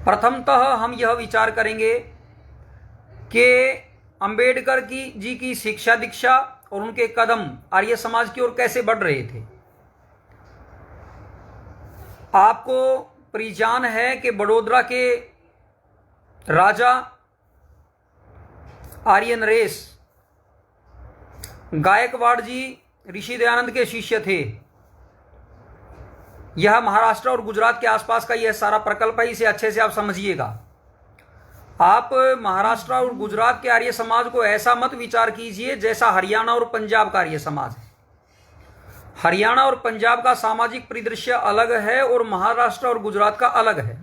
प्रथमतः हम यह विचार करेंगे कि अंबेडकर जी की शिक्षा दीक्षा और उनके कदम आर्य समाज की ओर कैसे बढ़ रहे थे। आपको परिजान है कि बड़ौदा के राजा आर्य नरेश गायकवाड़ जी ऋषि दयानंद के शिष्य थे। यह महाराष्ट्र और गुजरात के आसपास का यह सारा प्रकल्प है, इसे अच्छे से आप समझिएगा। आप महाराष्ट्र और गुजरात के आर्य समाज को ऐसा मत विचार कीजिए जैसा हरियाणा और पंजाब का आर्य समाज है। हरियाणा और पंजाब का सामाजिक परिदृश्य अलग है और महाराष्ट्र और गुजरात का अलग है।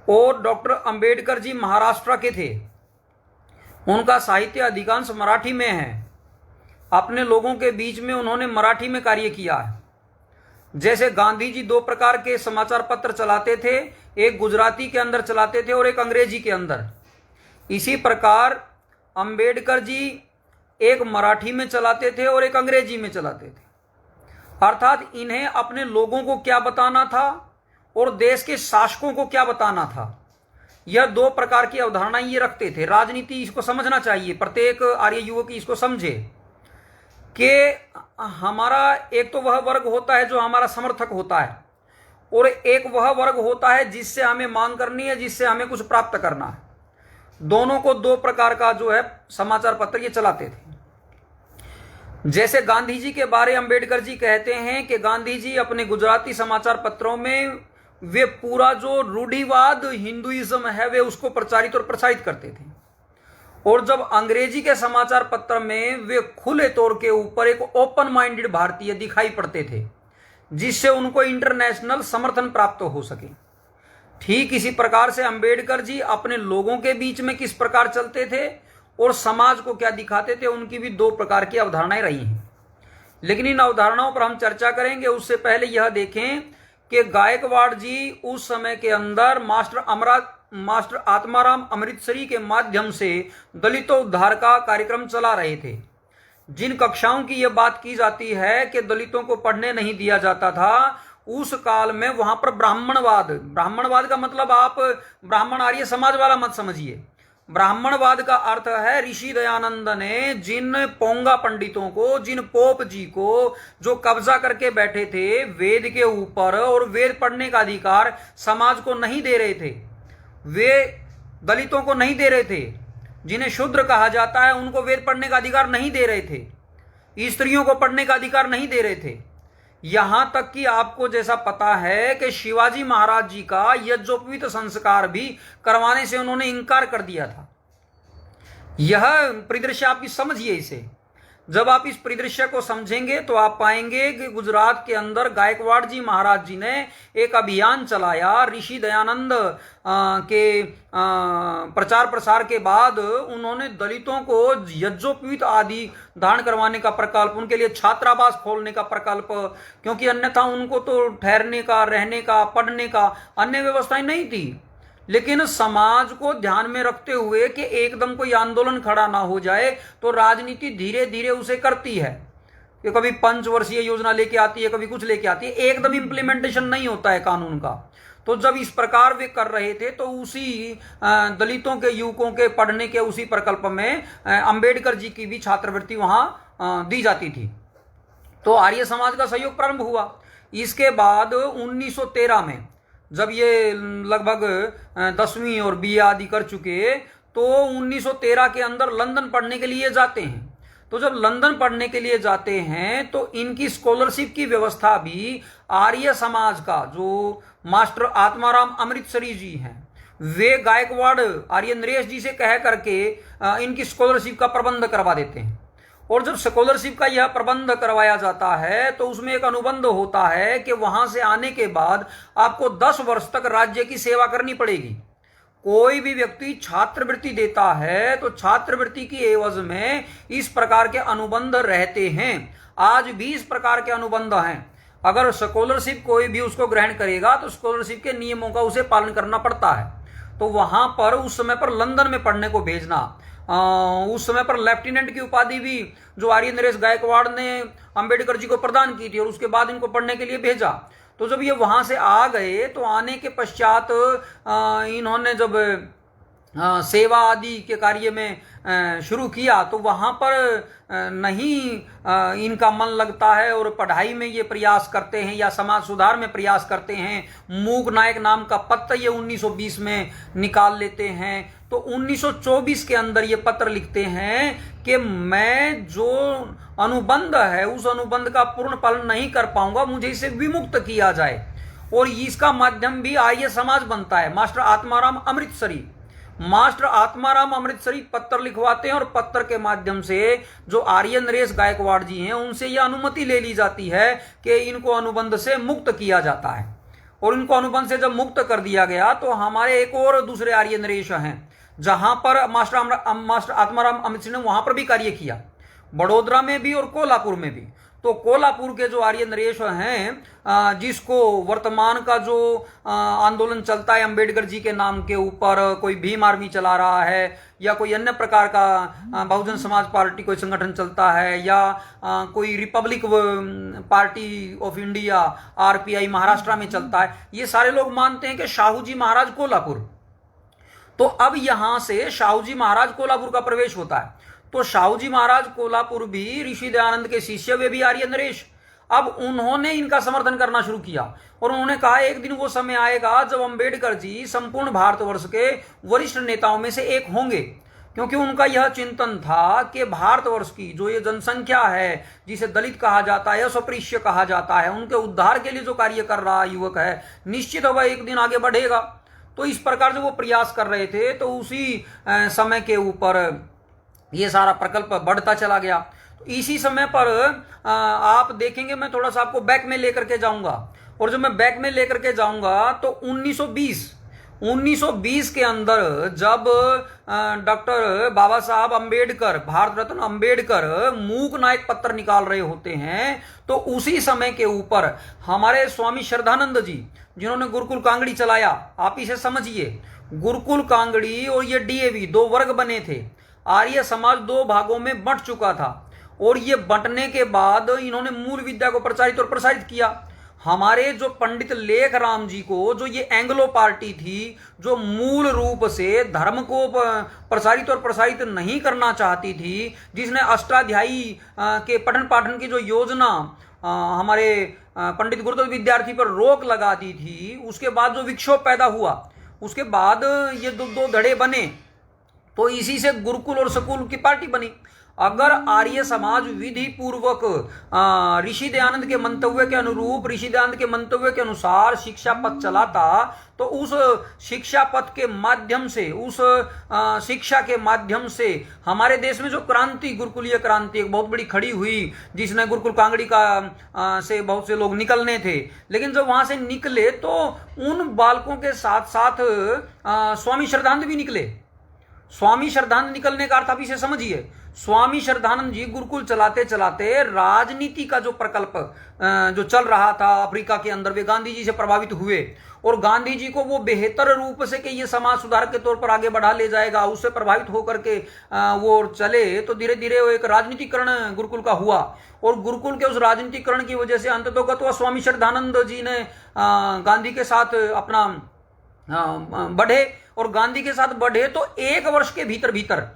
और डॉक्टर अंबेडकर जी महाराष्ट्र के थे, उनका साहित्य अधिकांश मराठी में है। अपने लोगों के बीच में उन्होंने मराठी में कार्य किया है। जैसे गांधी जी दो प्रकार के समाचार पत्र चलाते थे, एक गुजराती के अंदर चलाते थे और एक अंग्रेजी के अंदर, इसी प्रकार अंबेडकर जी एक मराठी में चलाते थे और एक अंग्रेजी में चलाते थे। अर्थात इन्हें अपने लोगों को क्या बताना था और देश के शासकों को क्या बताना था, यह दो प्रकार की अवधारणाएं ये रखते थे। राजनीति इसको समझना चाहिए, प्रत्येक आर्य युवक इसको समझे कि हमारा एक तो वह वर्ग होता है जो हमारा समर्थक होता है और एक वह वर्ग होता है जिससे हमें मांग करनी है, जिससे हमें कुछ प्राप्त करना है। दोनों को दो प्रकार का जो है समाचार पत्र ये चलाते थे। जैसे गांधी जी के बारे अंबेडकर जी कहते हैं कि गांधी जी अपने गुजराती समाचार पत्रों में वे पूरा जो रूढ़िवाद हिंदुइज्म है वे उसको प्रचारित और प्रसारित करते थे। और जब अंग्रेजी के समाचार पत्र में वे खुले तौर के ऊपर एक ओपन माइंडेड भारतीय दिखाई पड़ते थे जिससे उनको इंटरनेशनल समर्थन प्राप्त हो सके। ठीक इसी प्रकार से अंबेडकर जी अपने लोगों के बीच में किस प्रकार चलते थे और समाज को क्या दिखाते थे, उनकी भी दो प्रकार की अवधारणाएं रही हैं। लेकिन इन अवधारणाओं पर हम चर्चा करेंगे, उससे पहले यह देखें कि गायकवाड़ जी उस समय के अंदर मास्टर आत्माराम अमृतसरी के माध्यम से दलितों उद्धार का कार्यक्रम चला रहे थे। जिन कक्षाओं की यह बात की जाती है कि दलितों को पढ़ने नहीं दिया जाता था, उस काल में वहां पर ब्राह्मणवाद का मतलब आप ब्राह्मण आर्य समाज वाला मत समझिए। ब्राह्मणवाद का अर्थ है ऋषि दयानंद ने जिन पोंगा पंडितों को, जिन पोप जी को जो कब्जा करके बैठे थे वेद के ऊपर और वेद पढ़ने का अधिकार समाज को नहीं दे रहे थे, वे दलितों को नहीं दे रहे थे, जिन्हें शूद्र कहा जाता है उनको वेद पढ़ने का अधिकार नहीं दे रहे थे, स्त्रियों को पढ़ने का अधिकार नहीं दे रहे थे। यहां तक कि आपको जैसा पता है कि शिवाजी महाराज जी का यज्ञोपवीत संस्कार भी करवाने से उन्होंने इंकार कर दिया था। यह परिदृश्य आप समझिए इसे। जब आप इस परिदृश्य को समझेंगे तो आप पाएंगे कि गुजरात के अंदर गायकवाड़ जी महाराज जी ने एक अभियान चलाया। ऋषि दयानंद के प्रचार प्रसार के बाद उन्होंने दलितों को यज्ञोपवीत आदि दान करवाने का प्रकल्प, उनके लिए छात्रावास खोलने का प्रकल्प, क्योंकि अन्यथा उनको तो ठहरने का, रहने का, पढ़ने का अन्य व्यवस्थाएं नहीं थी। लेकिन समाज को ध्यान में रखते हुए कि एकदम कोई आंदोलन खड़ा ना हो जाए तो राजनीति धीरे धीरे उसे करती है कि कभी पंचवर्षीय योजना लेके आती है, कभी कुछ लेके आती है, एकदम इंप्लीमेंटेशन नहीं होता है कानून का। तो जब इस प्रकार वे कर रहे थे तो उसी दलितों के युवकों के पढ़ने के उसी प्रकल्प में अंबेडकर जी की भी छात्रवृत्ति वहां दी जाती थी। तो आर्य समाज का सहयोग प्रारंभ हुआ। इसके बाद 1913 में जब ये लगभग 10वीं और BA आदि कर चुके तो 1913 के अंदर लंदन पढ़ने के लिए जाते हैं। तो जब लंदन पढ़ने के लिए जाते हैं तो इनकी स्कॉलरशिप की व्यवस्था भी आर्य समाज का जो मास्टर आत्माराम अमृतसरी जी हैं वे गायकवाड़ आर्य नरेश जी से कह करके इनकी स्कॉलरशिप का प्रबंध करवा देते हैं। और जब स्कॉलरशिप का यह प्रबंध करवाया जाता है तो उसमें एक अनुबंध होता है कि वहां से आने के बाद आपको 10 वर्ष तक राज्य की सेवा करनी पड़ेगी। कोई भी व्यक्ति छात्रवृत्ति देता है तो छात्रवृत्ति की एवज में इस प्रकार के अनुबंध रहते हैं। आज भी इस प्रकार के अनुबंध हैं। अगर स्कॉलरशिप कोई भी उसको ग्रहण करेगा तो स्कॉलरशिप के नियमों का उसे पालन करना पड़ता है। तो वहां पर उस समय पर लंदन में पढ़ने को भेजना, उस समय पर लेफ्टिनेंट की उपाधि भी जो आर्य नरेश गायकवाड़ ने अंबेडकर जी को प्रदान की थी और उसके बाद इनको पढ़ने के लिए भेजा। तो जब ये वहां से आ गए तो आने के पश्चात इन्होंने जब सेवा आदि के कार्य में शुरू किया तो वहाँ पर नहीं इनका मन लगता है और पढ़ाई में ये प्रयास करते हैं या समाज सुधार में प्रयास करते हैं। मूक नायक नाम का पत्र ये 1920 में निकाल लेते हैं। तो 1924 के अंदर ये पत्र लिखते हैं कि मैं जो अनुबंध है उस अनुबंध का पूर्ण पालन नहीं कर पाऊंगा, मुझे इसे विमुक्त किया जाए। और इसका माध्यम भी आर्य समाज बनता है। मास्टर आत्माराम अमृतसरी पत्र लिखवाते हैं और पत्र के माध्यम से जो आर्य नरेश गायकवाड़ जी हैं उनसे यह अनुमति ले ली जाती है कि इनको अनुबंध से मुक्त किया जाता है। और इनको अनुबंध से जब मुक्त कर दिया गया तो हमारे एक और दूसरे आर्य नरेश हैं जहां पर मास्टर आत्माराम अमृतसरी ने वहां पर भी कार्य किया, बड़ोदरा में भी और कोल्हापुर में भी। तो कोल्हापुर के जो आर्य नरेश हैं जिसको वर्तमान का जो आंदोलन चलता है अंबेडकर जी के नाम के ऊपर, कोई भीम आर्मी चला रहा है या कोई अन्य प्रकार का बहुजन समाज पार्टी कोई संगठन चलता है या कोई Republic party of India RPI Maharashtra में चलता है, ये सारे लोग मानते हैं कि शाहू जी महाराज कोल्हापुर। तो अब यहां से शाहू जी महाराज कोल्हापुर का प्रवेश होता है। तो शाहू जी महाराज कोल्हापुर भी ऋषि दयानंद के शिष्य वे भी आर्य नरेश। अब उन्होंने इनका समर्थन करना शुरू किया और उन्होंने कहा एक दिन वो समय आएगा जब अंबेडकर जी संपूर्ण भारतवर्ष के वरिष्ठ नेताओं में से एक होंगे, क्योंकि उनका यह चिंतन था कि भारतवर्ष की जो ये जनसंख्या है जिसे दलित कहा जाता है, अस्पृश्य कहा जाता है, उनके उद्धार के लिए जो कार्य कर रहा युवक है निश्चित वह एक दिन आगे बढ़ेगा। तो इस प्रकार से वो प्रयास कर रहे थे। तो उसी समय के ऊपर ये सारा प्रकल्प बढ़ता चला गया। तो इसी समय पर आप देखेंगे, मैं थोड़ा सा आपको बैक में लेकर के जाऊंगा और जब मैं बैक में लेकर के जाऊंगा तो 1920 के अंदर जब डॉक्टर बाबा साहब अंबेडकर, भारत रत्न अंबेडकर मूक नायक पत्र निकाल रहे होते हैं तो उसी समय के ऊपर हमारे स्वामी श्रद्धानंद जी जिन्होंने गुरुकुल कांगड़ी चलाया, आप इसे समझिए, गुरुकुल कांगड़ी और ये डीएवी दो वर्ग बने थे। आर्य समाज दो भागों में बंट चुका था और ये बंटने के बाद इन्होंने मूल विद्या को प्रचारित और प्रसारित किया। हमारे जो पंडित लेख राम जी को, जो ये एंग्लो पार्टी थी जो मूल रूप से धर्म को प्रसारित और प्रसारित नहीं करना चाहती थी, जिसने अष्टाध्यायी के पठन पाठन की जो योजना हमारे पंडित गुरुदत्त विद्यार्थी पर रोक लगा दी थी, उसके बाद जो विक्षोभ पैदा हुआ, उसके बाद ये दो धड़े बने, तो इसी से गुरुकुल और स्कूल की पार्टी बनी। अगर आर्य समाज विधि पूर्वक ऋषि दयानंद के मंतव्य के अनुरूप, ऋषि दयानंद के मंतव्य के अनुसार शिक्षा पथ चलाता तो उस शिक्षा पथ के माध्यम से, उस शिक्षा के माध्यम से हमारे देश में जो क्रांति, गुरुकुलीय क्रांति एक बहुत बड़ी खड़ी हुई, जिसने गुरुकुल कांगड़ी का से बहुत से लोग निकलने थे, लेकिन जब वहां से निकले तो उन बालकों के साथ साथ स्वामी श्रद्धानंद भी निकले। स्वामी श्रद्धानंद निकलने का अर्थ आप इसे समझिए, स्वामी श्रद्धानंद जी गुरुकुल चलाते चलाते राजनीति का जो प्रकल्प जो चल रहा था अफ्रीका के अंदर, वे गांधी जी से प्रभावित हुए और गांधी जी को वो बेहतर रूप से कि ये समाज सुधार के तौर पर आगे बढ़ा ले जाएगा, उससे प्रभावित होकर के वो चले। तो धीरे धीरे वो एक राजनीतिकरण गुरुकुल का हुआ और गुरुकुल के उस राजनीतिकरण की वजह से अंततोगत स्वामी श्रद्धानंद जी ने गांधी के साथ अपना बढ़े और गांधी के साथ बढ़े तो एक वर्ष के भीतर भीतर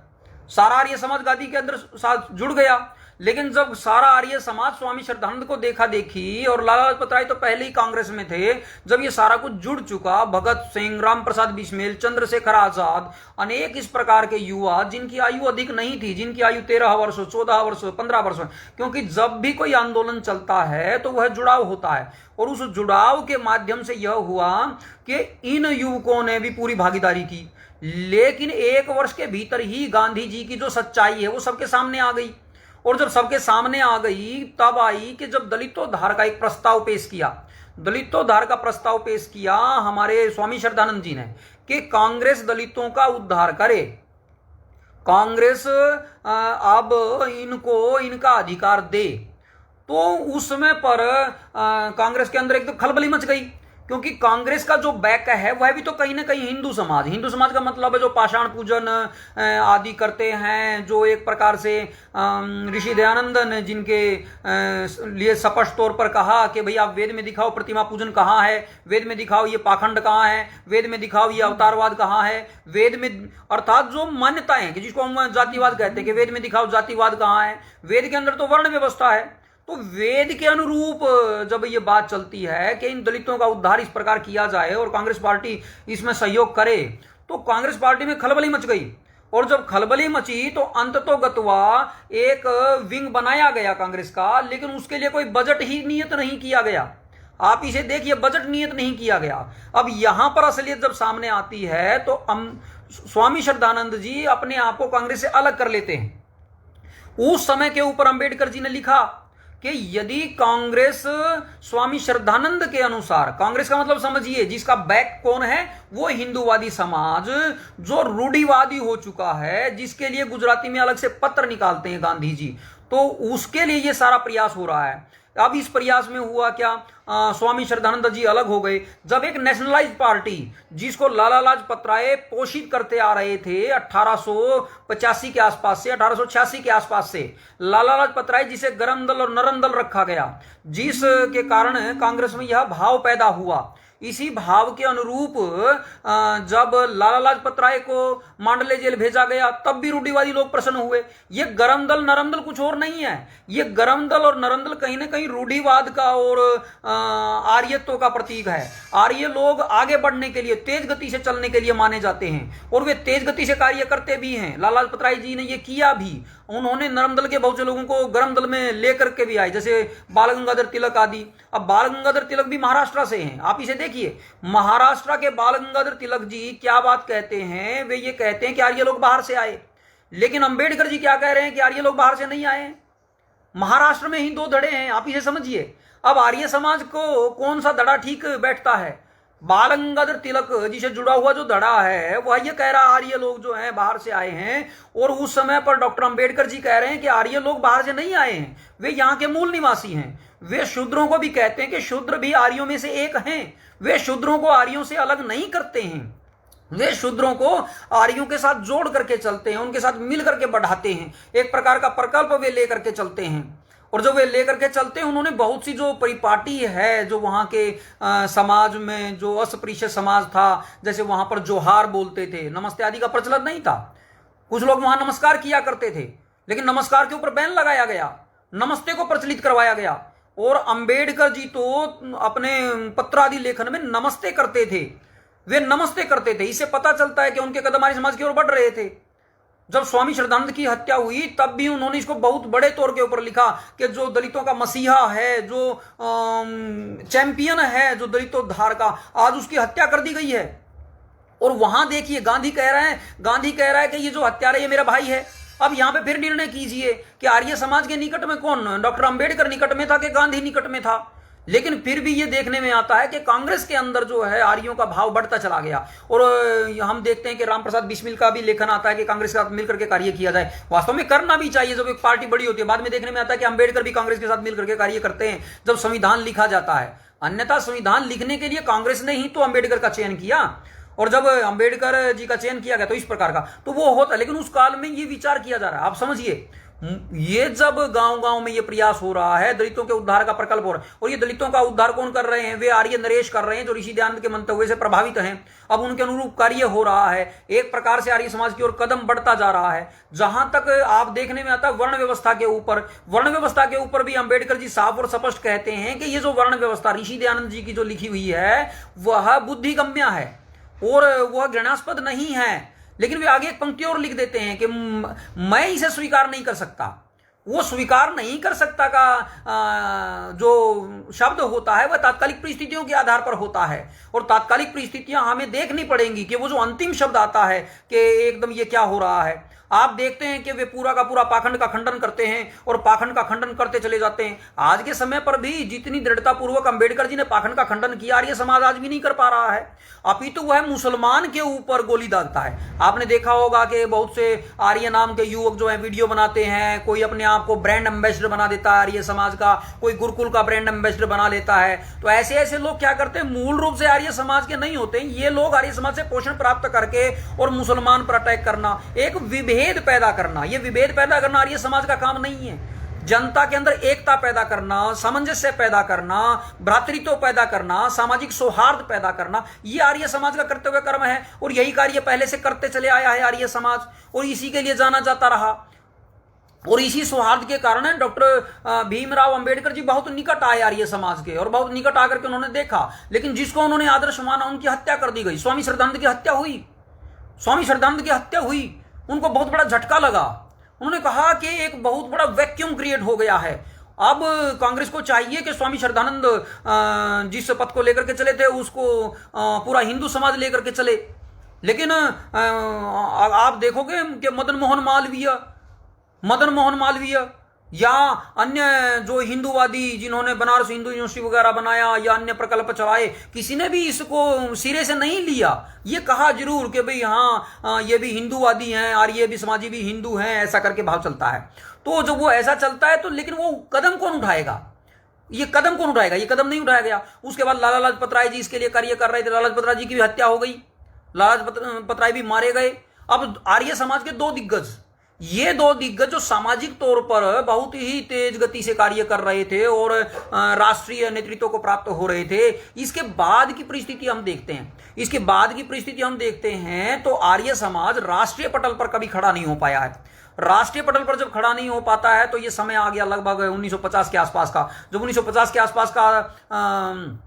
सारा आर्य समाज गांधी के अंदर साथ जुड़ गया। लेकिन जब सारा आर्य समाज स्वामी श्रद्धानंद को देखा देखी, और लाला लाजपत राय तो पहले ही कांग्रेस में थे, जब ये सारा कुछ जुड़ चुका, भगत सिंह, राम प्रसाद बिस्मिल, चंद्रशेखर आजाद, अनेक इस प्रकार के युवा जिनकी आयु अधिक नहीं थी, जिनकी आयु 13 वर्ष, 14 वर्ष, 15 वर्ष, क्योंकि जब भी कोई आंदोलन चलता है तो वह जुड़ाव होता है और उस जुड़ाव के माध्यम से यह हुआ कि इन युवकों ने भी पूरी भागीदारी की। लेकिन एक वर्ष के भीतर ही गांधी जी की जो सच्चाई है वो सबके सामने आ गई और जब सबके सामने आ गई तब आई कि जब दलितोद्धार का एक प्रस्ताव पेश किया, दलितोद्धार का प्रस्ताव पेश किया हमारे स्वामी श्रद्धानंद जी ने कि कांग्रेस दलितों का उद्धार करे, कांग्रेस अब इनको इनका अधिकार दे। तो उस समय पर कांग्रेस के अंदर एक तो खलबली मच गई, क्योंकि कांग्रेस का जो बैक है वह भी तो कहीं ना कहीं हिंदू समाज का मतलब है जो पाषाण पूजन आदि करते हैं, जो एक प्रकार से ऋषि दयानंद ने जिनके लिए स्पष्ट तौर पर कहा कि भाई आप वेद में दिखाओ प्रतिमा पूजन कहाँ है, वेद में दिखाओ ये पाखंड कहाँ है, वेद में दिखाओ ये अवतारवाद कहाँ है, वेद में अर्थात जो मान्यताएं कि जिसको हम जातिवाद कहते हैं कि वेद में दिखाओ जातिवाद कहाँ है, वेद के अंदर तो वर्ण व्यवस्था है। तो वेद के अनुरूप जब ये बात चलती है कि इन दलितों का उद्धार इस प्रकार किया जाए और कांग्रेस पार्टी इसमें सहयोग करे, तो कांग्रेस पार्टी में खलबली मच गई। और जब खलबली मची तो अंततोगत्वा एक विंग बनाया गया कांग्रेस का, लेकिन उसके लिए कोई बजट ही नियत नहीं किया गया। आप इसे देखिए, बजट नियत नहीं किया गया। अब यहां पर असलियत जब सामने आती है तो स्वामी श्रद्धानंद जी अपने आप को कांग्रेस से अलग कर लेते हैं। उस समय के ऊपर अंबेडकर जी ने लिखा कि यदि कांग्रेस स्वामी श्रद्धानंद के अनुसार, कांग्रेस का मतलब समझिए जिसका बैक कौन है, वो हिंदूवादी समाज जो रूढ़िवादी हो चुका है, जिसके लिए गुजराती में अलग से पत्र निकालते हैं गांधी जी, तो उसके लिए ये सारा प्रयास हो रहा है। अब इस प्रयास में हुआ क्या, स्वामी श्रद्धानंद जी अलग हो गए जब एक नेशनलाइज पार्टी जिसको लाला लाजपत राय पोषित करते आ रहे थे 1885 के आसपास से 1886 के आसपास से, लाला लाजपत राय जिसे गरम दल और नरम दल रखा गया, जिस के कारण कांग्रेस में यह भाव पैदा हुआ, इसी भाव के अनुरूप जब लाला लाजपत राय को मांडले जेल भेजा गया तब भी रूढ़िवादी लोग प्रसन्न हुए। ये गरम दल नरम दल कुछ और नहीं है, ये गरम दल और नरम दल कहीं ना कहीं रूढ़िवाद का और आर्यत्व का प्रतीक है। आर्य लोग आगे बढ़ने के लिए, तेज गति से चलने के लिए माने जाते हैं और वे तेज गति से कार्य करते भी हैं। लाला लाजपत राय जी ने ये किया भी, उन्होंने नरम दल के बहुत से लोगों को गरम दल में लेकर के भी आए, जैसे बाल गंगाधर तिलक आदि। अब बाल गंगाधर तिलक भी महाराष्ट्र से हैं, आप इसे देखिए, महाराष्ट्र के बाल गंगाधर तिलक जी क्या बात कहते हैं, वे ये कहते हैं कि आर्य लोग बाहर से आए, लेकिन अंबेडकर जी क्या कह रहे हैं कि आर्य लोग बाहर से नहीं आए, महाराष्ट्र में ही दो धड़े हैं, आप इसे समझिए। अब आर्य समाज को कौन सा धड़ा ठीक बैठता है, बाल गंगाधर तिलक जी से जुड़ा हुआ जो धड़ा है वह ये कह रहा आर्य लोग जो हैं बाहर से आए हैं, और उस समय पर डॉक्टर अंबेडकर जी कह रहे हैं कि आर्य लोग बाहर से नहीं आए हैं, वे यहाँ के मूल निवासी हैं। वे शूद्रों को भी कहते हैं कि शूद्र भी आर्यों में से एक हैं, वे शूद्रों को आर्यों से अलग नहीं करते हैं, वे शूद्रों को आर्यों के साथ जोड़ करके चलते हैं, उनके साथ मिल करके बढ़ाते हैं, एक प्रकार का प्रकल्प वे लेकर के चलते हैं। और जो वे लेकर के चलते हैं, उन्होंने बहुत सी जो परिपाटी है जो वहाँ के समाज में जो अस्पृश्य समाज था, जैसे वहाँ पर जोहार बोलते थे, नमस्ते आदि का प्रचलन नहीं था, कुछ लोग वहाँ नमस्कार किया करते थे, लेकिन नमस्कार के ऊपर बैन लगाया गया, नमस्ते को प्रचलित करवाया गया। और अंबेडकर जी तो अपने पत्र आदि लेखन में नमस्ते करते थे, वे नमस्ते करते थे। इससे पता चलता है कि उनके कदम आर्य समाज की ओर बढ़ रहे थे। जब स्वामी श्रद्धानंद की हत्या हुई तब भी उन्होंने इसको बहुत बड़े तौर के ऊपर लिखा कि जो दलितों का मसीहा है, जो चैंपियन है, जो दलितोद्धार का, आज उसकी हत्या कर दी गई है। और वहां देखिए गांधी कह रहा है कि ये जो हत्यारा ये मेरा भाई है। अब यहां पे फिर निर्णय कीजिए कि आर्य समाज के निकट में कौन, डॉक्टर अंबेडकर निकट में था कि गांधी निकट में था। लेकिन फिर भी ये देखने में आता है कि कांग्रेस के अंदर जो है आर्यों का भाव बढ़ता चला गया। और हम देखते हैं कि रामप्रसाद बिस्मिल का भी लेखन आता है कि कांग्रेस के साथ मिलकर के कार्य किया जाए। वास्तव में करना भी चाहिए, जब एक पार्टी बड़ी होती है। बाद में देखने में आता है कि अंबेडकर भी कांग्रेस के साथ मिलकर के कार्य करते हैं जब संविधान लिखा जाता है। अन्यथा संविधान लिखने के लिए कांग्रेस ने ही तो अंबेडकर का चयन किया, और जब अंबेडकर जी का चयन किया गया तो इस प्रकार का तो वो होता। लेकिन उस काल में ये विचार किया जा रहा है। आप समझिए, ये जब गांव गांव में ये प्रयास हो रहा है, दलितों के उद्धार का प्रकल्प हो रहा है, और ये दलितों का उद्धार कौन कर रहे हैं, वे आर्य नरेश कर रहे हैं जो ऋषि दयानंद के मंतव्य से प्रभावित हैं। अब उनके अनुरूप कार्य हो रहा है, एक प्रकार से आर्य समाज की ओर कदम बढ़ता जा रहा है। जहां तक आप देखने में आता है वर्ण व्यवस्था के ऊपर भी अंबेडकर जी साफ और स्पष्ट कहते हैं कि ये जो वर्ण व्यवस्था ऋषि दयानंद जी की जो लिखी हुई है वह बुद्धिगम्य है और वह घृणास्पद नहीं है। लेकिन वे आगे एक पंक्ति और लिख देते हैं कि मैं इसे स्वीकार नहीं कर सकता। वो स्वीकार नहीं कर सकता का जो शब्द होता है वह तात्कालिक परिस्थितियों के आधार पर होता है, और तात्कालिक परिस्थितियां हमें देखनी पड़ेंगी कि वो जो अंतिम शब्द आता है कि एकदम ये क्या हो रहा है। आप देखते हैं कि वे पूरा का पूरा पाखंड का खंडन करते हैं और पाखंड का खंडन करते चले जाते हैं। आज के समय पर भी जितनी दृढ़ता पूर्वक अंबेडकर जी ने पाखंड का खंडन किया, आर्य समाज आज भी नहीं कर पा रहा है, अपितु वह मुसलमान के ऊपर गोली दागता है। आपने देखा होगा कि बहुत से आर्य नाम के युवक जो है वीडियो बनाते हैं, कोई अपने आप को ब्रांड एम्बेसडर बना देता है आर्य समाज का, कोई गुरुकुल का ब्रांड एम्बेसडर बना लेता है। तो ऐसे ऐसे लोग क्या करते हैं, मूल रूप से आर्य समाज के नहीं होते। ये लोग आर्य समाज से पोषण प्राप्त करके और मुसलमान पर अटैक करना, एक विभेद पैदा करना, ये विभेद पैदा करना आर्य समाज का काम नहीं है। जनता के अंदर एकता पैदा करना, सामंजस्य पैदा करना, भ्रातृत्व पैदा करना, सामाजिक सौहार्द पैदा करना, ये आर्य समाज का कर्तव्य कर्म है। और यही कार्य पहले से करते चले आया है आर्य समाज, और इसी के लिए जाना जाता रहा। और इसी सौहार्द के कारण डॉक्टर भीमराव अंबेडकर जी बहुत निकट आए आर्य समाज के, और बहुत निकट आकर के उन्होंने देखा। लेकिन जिसको उन्होंने आदर्श माना उनकी हत्या कर दी गई। स्वामी श्रद्धानंद की हत्या हुई, स्वामी श्रद्धानंद की हत्या हुई, उनको बहुत बड़ा झटका लगा। उन्होंने कहा कि एक बहुत बड़ा वैक्यूम क्रिएट हो गया है। अब कांग्रेस को चाहिए कि स्वामी श्रद्धानंद जिस पद को लेकर के चले थे उसको पूरा हिंदू समाज लेकर के चले। लेकिन आप देखोगे कि मदन मोहन मालवीय या अन्य जो हिंदूवादी जिन्होंने बनारस हिंदू यूनिवर्सिटी वगैरह बनाया या अन्य प्रकल्प चलाए, किसी ने भी इसको सिरे से नहीं लिया। ये कहा जरूर कि भाई हाँ ये भी हिंदूवादी हैं और ये भी समाजी भी हिंदू हैं, ऐसा करके भाव चलता है। तो जब वो ऐसा चलता है तो लेकिन वो कदम कौन उठाएगा? ये कदम कौन उठाएगा? ये कदम नहीं उठाया गया। उसके बाद लाला लाजपत राय जी इसके लिए कार्य कर रहे थे। लाला लाजपत राय जी की भी हत्या हो गई, लाला लाजपत राय भी मारे गए। अब आर्य समाज के दो दिग्गज, ये दो दिग्गज जो सामाजिक तौर पर बहुत ही तेज गति से कार्य कर रहे थे और राष्ट्रीय नेतृत्व को प्राप्त हो रहे थे, इसके बाद की परिस्थिति हम देखते हैं। इसके बाद की परिस्थिति हम देखते हैं तो आर्य समाज राष्ट्रीय पटल पर कभी खड़ा नहीं हो पाया है। राष्ट्रीय पटल पर जब खड़ा नहीं हो पाता है तो ये समय आ गया लगभग 1950 के आसपास का। जब 1950 के आसपास का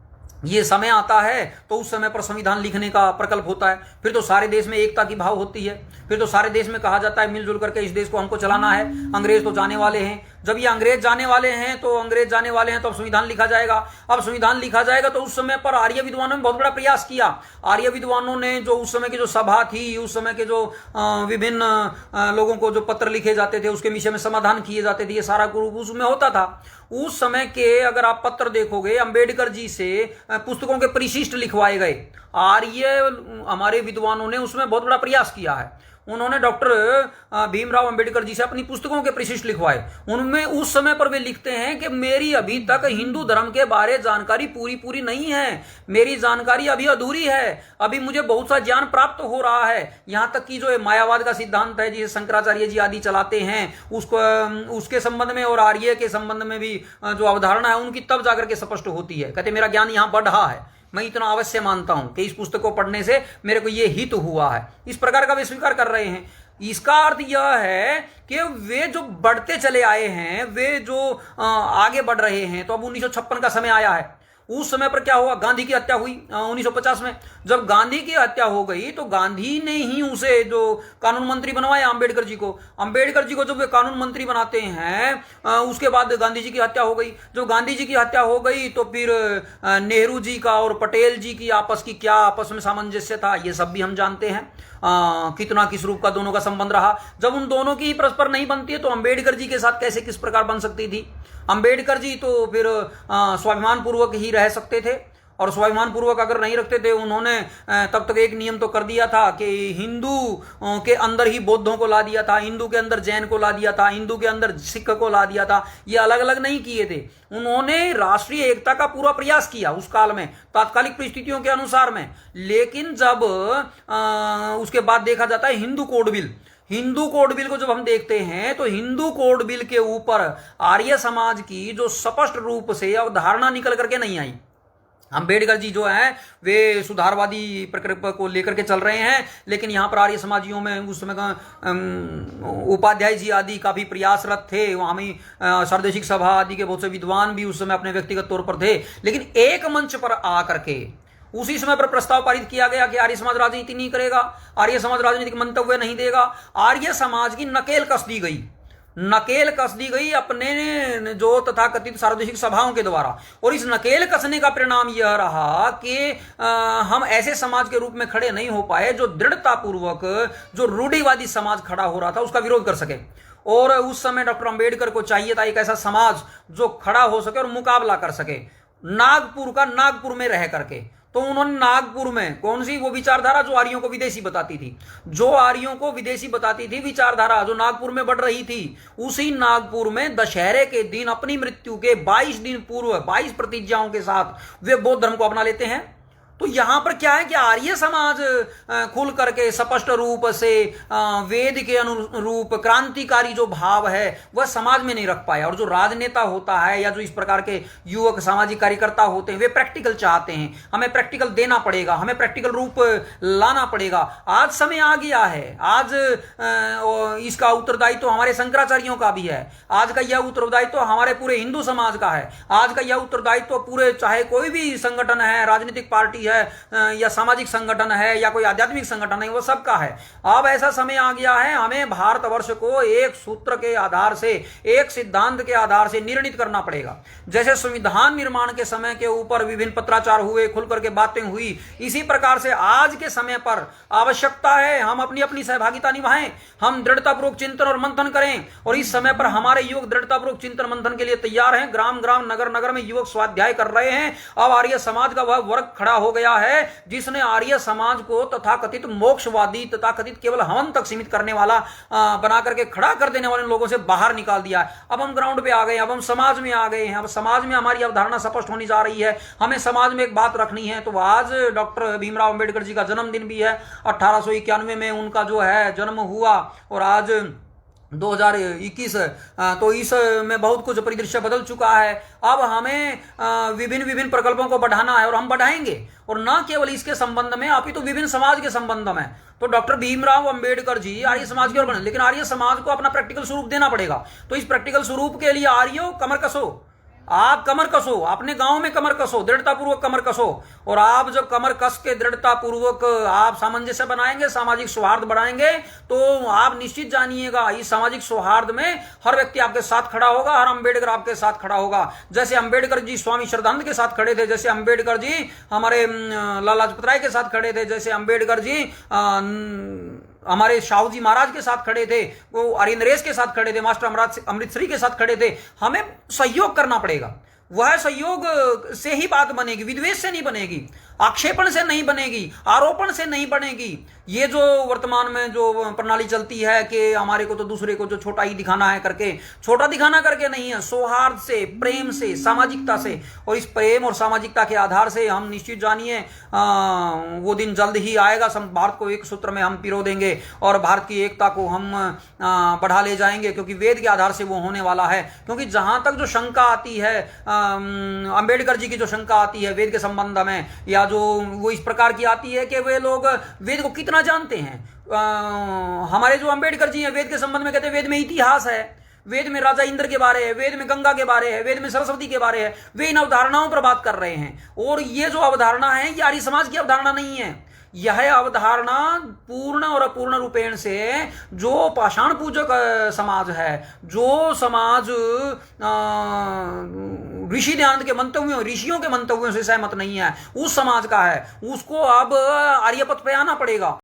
ये समय आता है तो उस समय पर संविधान लिखने का प्रकल्प होता है। फिर तो सारे देश में एकता की भाव होती है। फिर तो सारे देश में कहा जाता है मिलजुल करके इस देश को हमको चलाना है। अंग्रेज तो जाने वाले हैं। जब ये अंग्रेज जाने वाले हैं तो अब संविधान लिखा जाएगा। अब संविधान लिखा जाएगा तो उस समय पर आर्य विद्वानों ने बहुत बड़ा प्रयास किया। आर्य विद्वानों ने जो उस समय की जो सभा थी, उस समय के जो विभिन्न लोगों को जो पत्र लिखे जाते थे, उसके विषय में समाधान किए जाते थे, ये सारा ग्रुप उसमें होता था। उस समय के अगर आप पत्र देखोगे, अंबेडकर जी से पुस्तकों के परिशिष्ट लिखवाए गए। आर्य हमारे विद्वानों ने उसमें बहुत बड़ा प्रयास किया है। उन्होंने डॉक्टर भीमराव अंबेडकर जी से अपनी पुस्तकों के परिशिष्ट लिखवाए। उनमें उस समय पर वे लिखते हैं कि मेरी अभी तक हिंदू धर्म के बारे जानकारी पूरी नहीं है, मेरी जानकारी अभी अधूरी है, अभी मुझे बहुत सा ज्ञान प्राप्त हो रहा है। यहाँ तक कि जो मायावाद का सिद्धांत है जिसे शंकराचार्य जी आदि चलाते हैं, उसके संबंध में और आर्य के संबंध में भी जो अवधारणा है उनकी तब जाकर के स्पष्ट होती है। कहते मेरा ज्ञान यहाँ बढ़ रहा है, मैं इतना अवश्य मानता हूं कि इस पुस्तक को पढ़ने से मेरे को यह हित हुआ है। इस प्रकार का वे स्वीकार कर रहे हैं। इसका अर्थ यह है कि वे जो बढ़ते चले आए हैं, वे जो आगे बढ़ रहे हैं। तो अब 1956 का समय आया है। उस समय पर क्या हुआ? गांधी की हत्या हुई 1950 में। जब गांधी की हत्या हो गई तो गांधी ने ही उसे जो कानून मंत्री बनवाया अंबेडकर जी को। अंबेडकर जी को जब वे कानून मंत्री बनाते हैं उसके बाद गांधी जी की हत्या हो गई। जब गांधी जी की हत्या हो गई तो फिर नेहरू जी का और पटेल जी की आपस में सामंजस्य था, ये सब भी हम जानते हैं। कितना किस रूप का दोनों का संबंध रहा। जब उन दोनों की परस्पर नहीं बनती है तो अंबेडकर जी के साथ कैसे किस प्रकार बन सकती थी? अंबेडकर जी तो फिर स्वाभिमान पूर्वक ही रह सकते थे, और स्वाभिमान पूर्वक अगर नहीं रखते थे उन्होंने तब तक एक नियम तो कर दिया था कि हिंदू के अंदर ही बौद्धों को ला दिया था, हिंदू के अंदर जैन को ला दिया था, हिंदू के अंदर सिख को ला दिया था। ये अलग अलग नहीं किए थे। उन्होंने राष्ट्रीय एकता का पूरा प्रयास किया उस काल में, तात्कालिक परिस्थितियों के अनुसार में। लेकिन जब उसके बाद देखा जाता है हिंदू कोड बिल को जब हम देखते हैं तो हिंदू कोड बिल के ऊपर आर्य समाज की जो स्पष्ट रूप से अवधारणा निकल करके नहीं आई। अंबेडकर जी जो हैं वे सुधारवादी प्रक्रिया को लेकर के चल रहे हैं, लेकिन यहाँ पर आर्य समाजियों में उस समय का उपाध्याय जी आदि काफी प्रयासरत थे। वहाँ में सरदेशिक सभा आदि के बहुत से विद्वान भी उस समय अपने व्यक्तिगत तौर पर थे। लेकिन एक मंच पर आकर के उसी समय पर प्रस्ताव पारित किया गया कि आर्य समाज राजनीति नहीं करेगा, आर्य समाज राजनीतिक मंतव्य नहीं देगा। आर्य समाज की नकेल कस दी गई। नकेल कस दी गई अपने जो तथाकथित सार्वदेशिक सभाओं के द्वारा। और इस नकेल कसने का परिणाम यह रहा कि हम ऐसे समाज के रूप में खड़े नहीं हो पाए जो दृढ़तापूर्वक जो रूढ़िवादी समाज खड़ा हो रहा था उसका विरोध कर सके। और उस समय डॉक्टर अंबेडकर को चाहिए था एक ऐसा समाज जो खड़ा हो सके और मुकाबला कर सके नागपुर में रह करके। तो उन्होंने नागपुर में कौन सी वो विचारधारा जो आर्यों को विदेशी बताती थी, विचारधारा जो नागपुर में बढ़ रही थी, उसी नागपुर में दशहरे के दिन अपनी मृत्यु के 22 दिन पूर्व 22 प्रतिज्ञाओं के साथ वे बौद्ध धर्म को अपना लेते हैं। तो यहां पर क्या है कि आर्य समाज खुल करके स्पष्ट रूप से वेद के अनुरूप क्रांतिकारी जो भाव है वह समाज में नहीं रख पाया। और जो राजनेता होता है या जो इस प्रकार के युवक सामाजिक कार्यकर्ता होते हैं वे प्रैक्टिकल चाहते हैं, हमें प्रैक्टिकल देना पड़ेगा, हमें प्रैक्टिकल रूप लाना पड़ेगा। आज समय आ गया है, आज इसका उत्तरदायित्व तो हमारे शंकराचार्यों का भी है, आज का यह उत्तरदायित्व तो हमारे पूरे हिंदू समाज का है, आज का यह उत्तरदायित्व तो पूरे चाहे कोई भी संगठन है, राजनीतिक पार्टी है या सामाजिक संगठन है या कोई आध्यात्मिक संगठन है, वो सबका है। अब ऐसा समय आ गया है, हमें भारतवर्ष को एक सूत्र के आधार से, एक सिद्धांत के आधार से निर्णित करना पड़ेगा। जैसे संविधान निर्माण के समय के ऊपर विभिन्न पत्राचार हुए, खुल करके बातें हुई, इसी प्रकार से आज के समय पर आवश्यकता है हम अपनी अपनी सहभागिता निभाएं, हम दृढ़तापूर्वक चिंतन और मंथन करें। और इस समय पर हमारे युवक दृढ़तापूर्वक चिंतन मंथन के लिए तैयार हैं। ग्राम ग्राम नगर नगर में युवक स्वाध्याय कर रहे हैं। अब आर्य समाज का वह वर्ग खड़ा हो गया है जिसने आर्य समाज को तथाकथित मोक्षवादी, तथाकथित केवल हवन तक सीमित करने वाला बना करके खड़ा कर देने वाले लोगों से बाहर निकाल दिया है। अब हम ग्राउंड पे आ गए, अब हम समाज में आ गए हैं, अब समाज में हमारी अवधारणा स्पष्ट होनी जा रही है, हमें समाज में एक बात रखनी है। तो आज डॉक्टर भीमराव अंबेडकर जी का जन्मदिन भी है, 1891 में उनका जो है जन्म हुआ और आज 2021, तो इस में बहुत कुछ परिदृश्य बदल चुका है। अब हमें विभिन्न प्रकल्पों को बढ़ाना है और हम बढ़ाएंगे, और न केवल इसके संबंध में अपितु विभिन्न समाज के संबंध में। तो डॉक्टर भीमराव अंबेडकर जी आर्य समाज की ओर बने, लेकिन आर्य समाज को अपना प्रैक्टिकल स्वरूप देना पड़ेगा। तो इस प्रैक्टिकल स्वरूप के लिए आर्यों कमर कसो, आप कमर कसो, अपने गांव में कमर कसो, दृढ़तापूर्वक कमर कसो। और आप जब कमर कस के दृढ़तापूर्वक आप सामंजस्य बनाएंगे, सामाजिक सौहार्द बढ़ाएंगे, तो आप निश्चित जानिएगा इस सामाजिक सौहार्द में हर व्यक्ति आपके साथ खड़ा होगा, हर अंबेडकर आपके साथ खड़ा होगा। जैसे अंबेडकर जी स्वामी श्रद्धानंद के साथ खड़े थे, जैसे अंबेडकर जी हमारे लाला लाजपत राय के साथ खड़े थे, जैसे अंबेडकर जी हमारे शाहू जी महाराज के साथ खड़े थे, वो आर्य नरेश के साथ खड़े थे, मास्टर अमृतसरी के साथ खड़े थे। हमें सहयोग करना पड़ेगा, वह सहयोग से ही बात बनेगी, विद्वेष से नहीं बनेगी, आक्षेपण से नहीं बनेगी, आरोपण से नहीं बनेगी। ये जो वर्तमान में जो प्रणाली चलती है कि हमारे को तो दूसरे को जो छोटा ही दिखाना है करके, छोटा दिखाना करके नहीं है, सौहार्द से, प्रेम से, सामाजिकता से। और इस प्रेम और सामाजिकता के आधार से हम निश्चित जानिए वो दिन जल्द ही आएगा, भारत को एक सूत्र में हम पिरो देंगे और भारत की एकता को हम बढ़ा ले जाएंगे, क्योंकि वेद के आधार से वो होने वाला है। क्योंकि जहां तक जो शंका आती है, अंबेडकर जी की जो शंका आती है वेद के संबंध में, या जो वो इस प्रकार की आती है कि वे लोग वेद को कितना जानते हैं। हमारे जो अंबेडकर जी हैं वेद के संबंध में कहते हैं वेद में इतिहास है, वेद में राजा इंद्र के बारे है, वेद में गंगा के बारे है, वेद में सरस्वती के बारे है। वे इन अवधारणाओं पर बात कर रहे हैं। और ये जो अवधारणा है ये आर्य समाज की अवधारणा नहीं है, यह अवधारणा पूर्ण और अपूर्ण रूपेण से जो पाषाण पूजक समाज है, जो समाज ऋषि दयानंद के मंतव्यों, ऋषियों के मंतव्यों से सहमत नहीं है, उस समाज का है, उसको अब आर्यपथ पे आना पड़ेगा।